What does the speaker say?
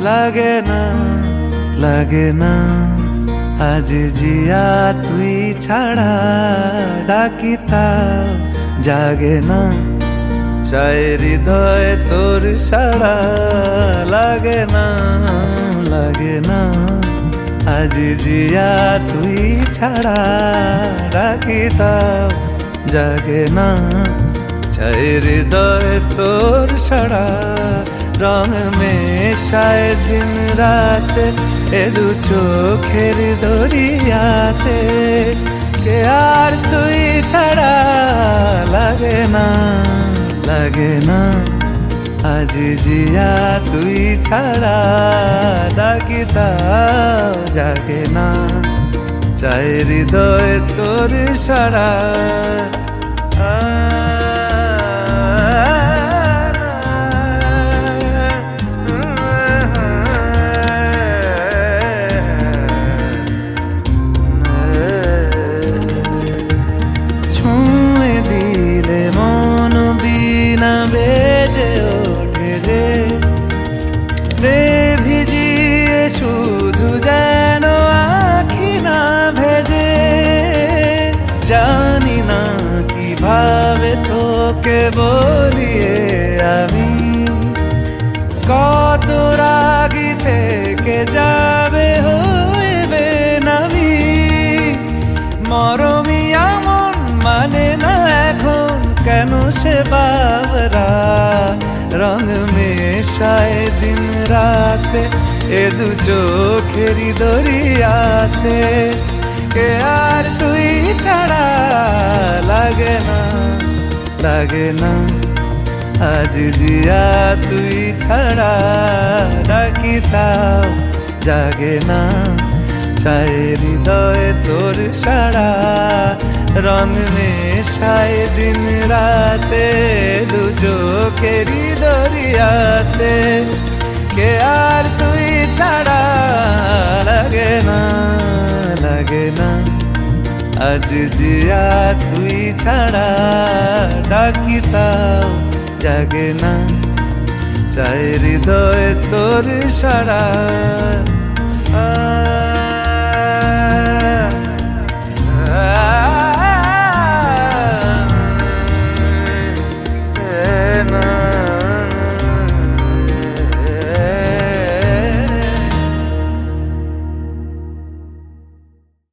লাগে না লাগে না আজ জিয়া তুই ছাড়া ডাকি তাও জাগে না চায় হৃদয় তোর সাড়া লাগে না লাগে না আজ জিয়া তুই ছাড়া ডাকি তাও জাগে না চায় হৃদয় তোর সাড়া রং মেশায় দিন রাত এ দু চোখের দরিয়াতে কে আর তুই ছাড়া লাগে না লাগে না আজ জিয়া তুই ছাড়া ডাকি তাও জাগে না চায় হৃদয় তোর সাড়া ছুঁয়ে দিলে মন বিনা বেজে ওঠে যে রে ভিজিয়ে শুধু যেন আখি না ভেজে জানি না কিভাবে তোকে বলিয়ে আমি কত রাগি থেকে যাবে হইবে নামি মরমিয়া মন মানে না এখন কেন সে বাবরা রং মেশায় দিন রাতে এ দু চোখেরই দরিয়াতে কে আর তুই ছাড়া লাগে না লাগে না আজ জিয়া তুই ছাড়া ডাকি তাও জাগে না চায় হৃদয় তোর সাড়া রং মেশায় দিন রাতে দু চোখেরই দরিয়াতে কে আর তুই ছাড়া লাগে না লাগে না আজ জিয়া তুই ছাড়া ডাকি তাও জাগে না চায় হৃদয় তোর সাড়া